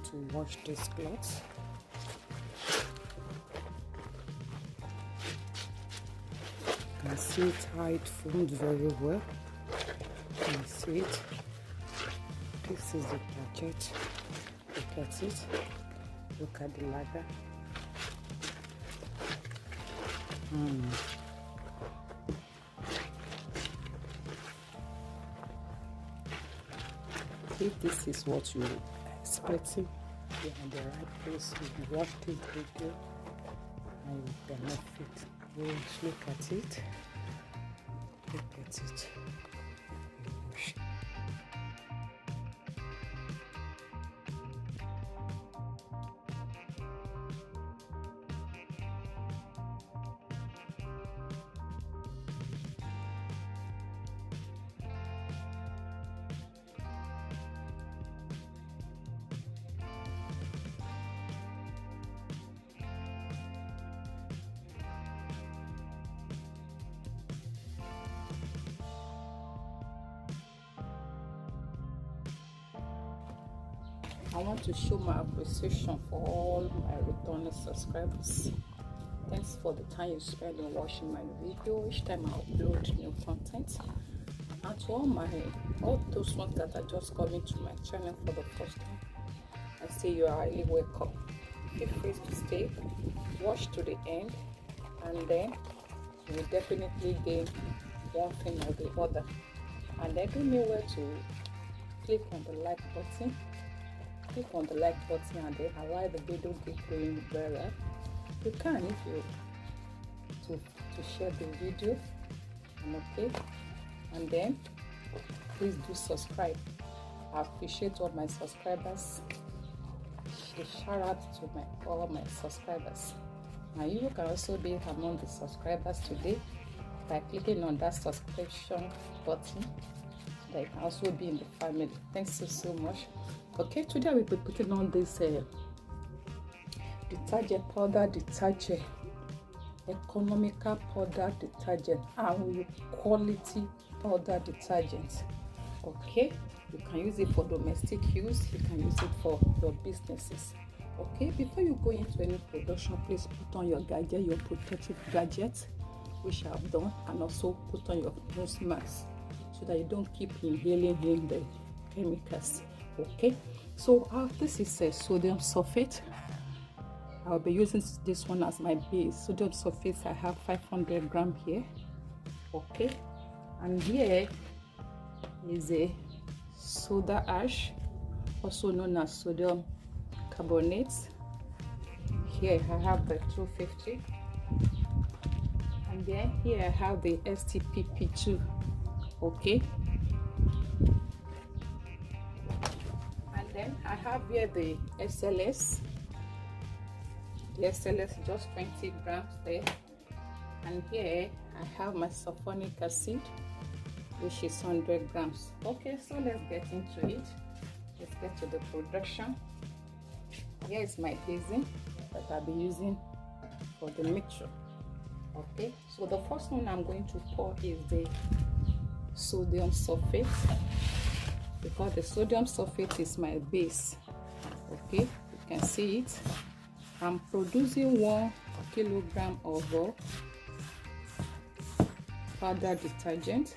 to wash this cloth. You can see it how it formed very well. You can see it. This is the detergent. Look at it. Look at the lather. If this is what you're expecting, you're in the right place. You watch this video and you benefit. Look at it. Look at it. I want to show my appreciation for all my returning subscribers. Thanks for the time you spend in watching my video each time I upload new content. And to all those ones that are just coming to my channel for the first time, I say you are highly welcome. Feel free to stay, watch to the end, and then you will definitely gain one thing or the other. And then do me well to click on the like button. Click on the like button and then allow the video keep going better. You can if you to share the video. Okay, and then please do subscribe. I appreciate all my subscribers. A shout out to all my subscribers. And you can also be among the subscribers today by clicking on that subscription button so that you can also be in the family. Thanks so much. Okay, today we'll be putting on this detergent powder, economical powder detergent, and quality powder detergent. Okay, you can use it for domestic use, you can use it for your businesses. Okay, before you go into any production, please put on your gadget, your protective gadget, which I have done, and also put on your nose mask so that you don't keep inhaling the chemicals. Okay, so this is a sodium sulfate. I'll be using this one as my base. Sodium sulfate, I have 500 grams here. Okay, and here is a soda ash, also known as sodium carbonate. Here I have the 250, and then here I have the STPP2. Okay, then I have here the SLS. The SLS just 20 grams there. And here I have my sulfonic acid, which is 100 grams. Okay, so let's get into it. Let's get to the production. Here is my basin that I'll be using for the mixture. Okay, so the first one I'm going to pour is the sodium sulfate, because the sodium sulfate is my base. Okay, you can see it. I'm producing 1 kilogram of powder detergent.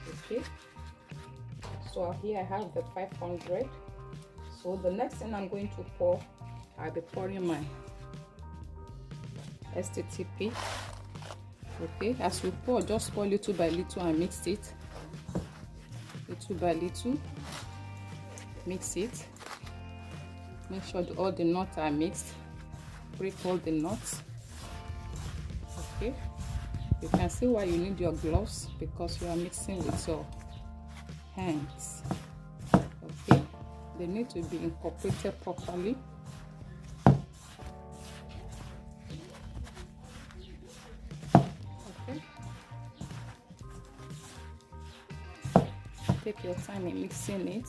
Okay, so here I have the 500. So the next thing I'm going to pour, I'll be pouring my STTP. Okay, as we pour, just pour little by little and mix it. Little by little, mix it. Make sure all the nuts are mixed. Break all the nuts. Okay, you can see why you need your gloves, because you are mixing with your hands. Okay, they need to be incorporated properly. Okay, take your time in mixing it.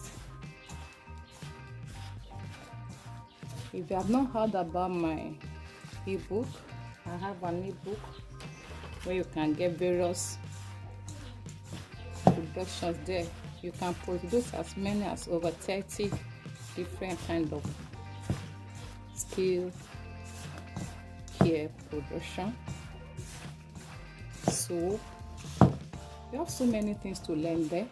If you have not heard about my ebook, I have an ebook where you can get various productions there. You can produce as many as over 30 different kind of skill care production. So you have so many things to learn there,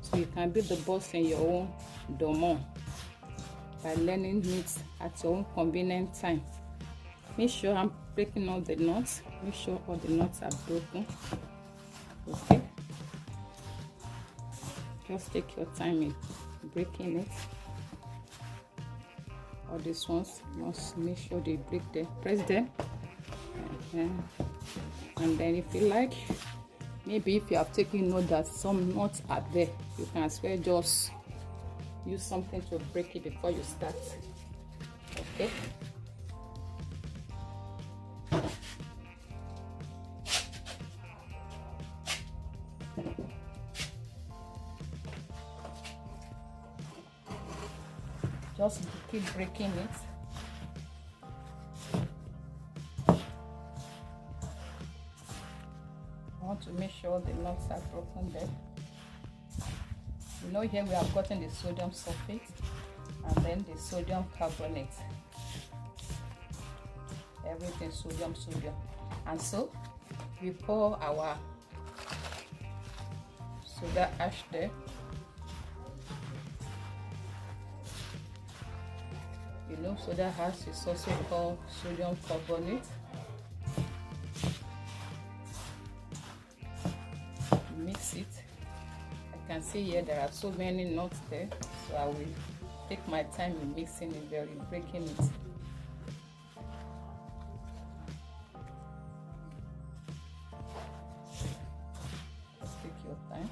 so you can be the boss in your own domain by learning it at your own convenient time. Make sure I'm breaking all the knots. Make sure all the knots are broken. Okay, just take your time in breaking it. All these ones, must make sure they break them, press them, and then if you like, maybe if you have taken note that some knots are there, you can as well just use something to break it before you start. Okay, just keep breaking it. I want to make sure the knots are broken there. You know, here we have gotten the sodium sulfate and then the sodium carbonate. Everything sodium. And so we pour our soda ash there. You know, soda ash is also called sodium carbonate. Mix it. I can see here there are so many knots there, so I will take my time in mixing it, very breaking it. Just take your time.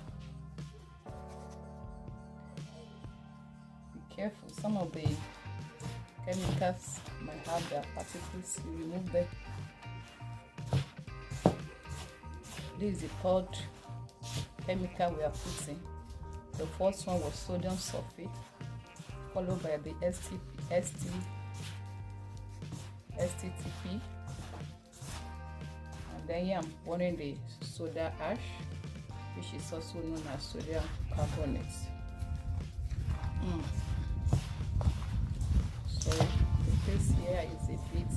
Be careful, some of the chemicals might have their particles. You remove them. This is the third chemical we are putting. The first one was sodium sulfate, followed by the STTP, and then here I'm pouring the soda ash, which is also known as sodium carbonate. So the place here is a bit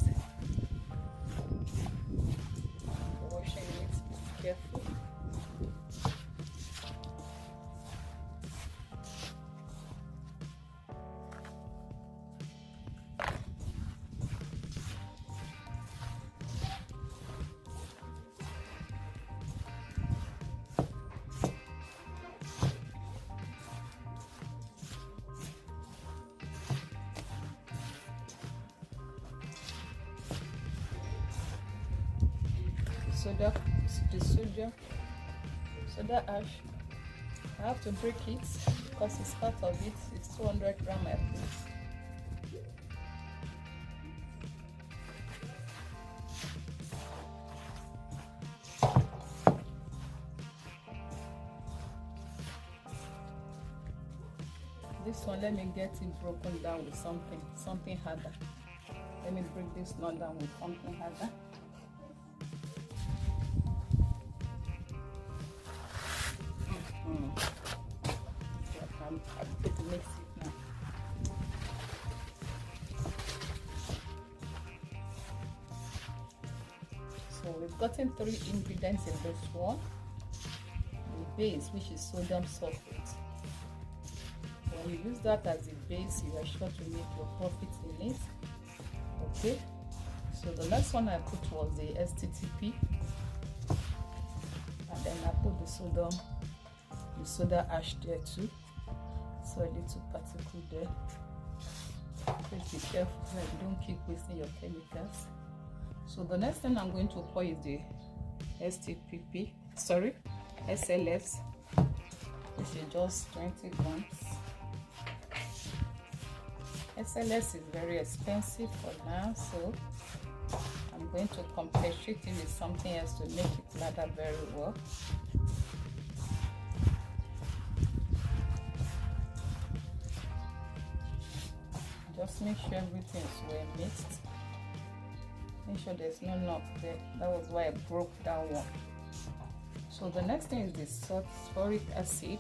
washing it. Be careful. Soda ash, I have to break it because it's part of it. It's 200 grams at least. This one, let me get it broken down with something harder. Let me break this knot down with something harder. I'm going to mix it now. So we've gotten 3 ingredients in this one. The base, which is sodium sulfate. When you use that as the base, you are sure to make your profit in it. Okay, so the next one I put was the STTP, and then I put the soda ash there too. So a little particle there. Please be careful so you don't keep wasting your chemicals. So the next thing I'm going to pour is the SLS, which is just 20 grams. SLS is very expensive for now, so I'm going to compensate it with something else to make it lather very well. Just make sure everything is well mixed. Make sure there's no knot there. That was why I broke that one. So the next thing is the sulfuric acid,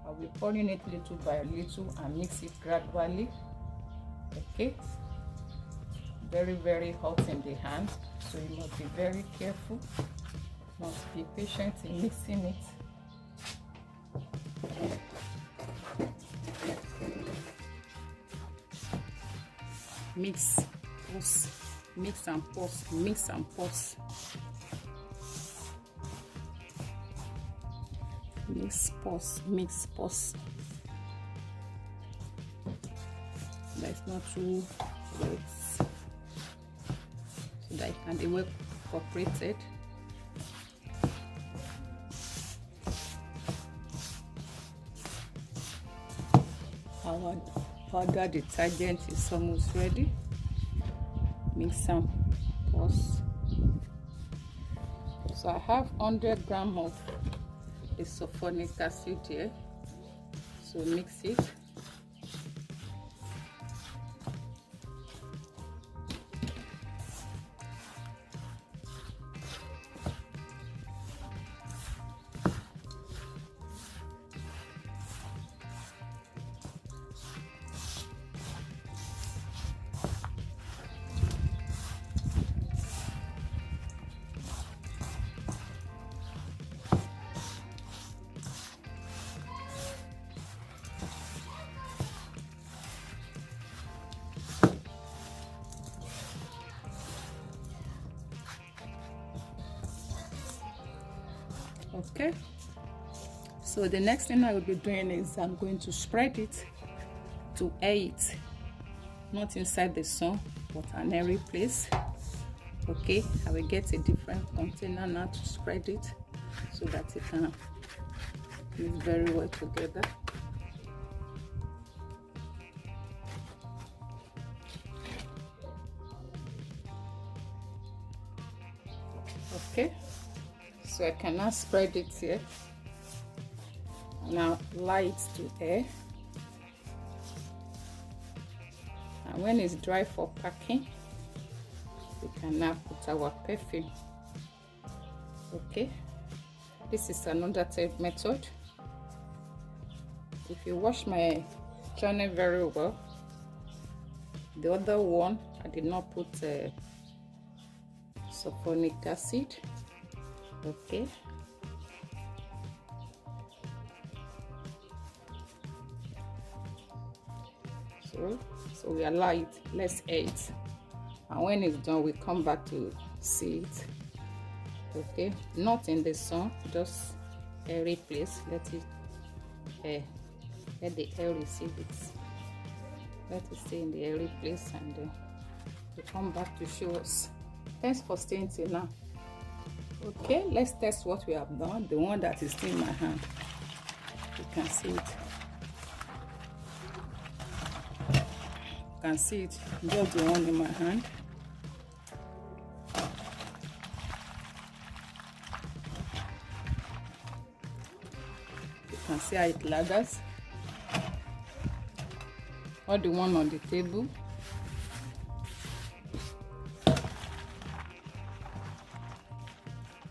I'll be pouring it little by little and mix it gradually. Okay, very hot in the hand, so you must be very careful, must be patient in mixing it. Mix, pause, mix and pause, mix and pause. Mix, pause, mix, pause. That's not too wet, so that it can be well incorporated. Our powder detergent is almost ready. Mix some, pause. So I have 100 grams of the sulfonic acid here, so mix it. Okay, so the next thing I will be doing is I'm going to spread it to air it, not inside the sun but an airy place. Okay, I will get a different container now to spread it so that it can mix very well together. Okay, so I can now spread it here. Now light to air, and when it's dry for packing, we can now put our perfume. Okay, this is another type method. If you watch my channel very well, the other one I did not put sulfonic acid. Okay, so we allow it, let's air it, and when it's done we come back to see it. Okay, not in the sun, just airy place. Let it let the air receive it, let it stay in the airy place, and then we come back to show us. Thanks for staying till now. Okay, let's test what we have done. The one that is still in my hand, you can see it. You can see it, just the one in my hand. You can see how it lathers. Or the one on the table.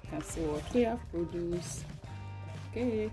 You can see what we have produced. Okay.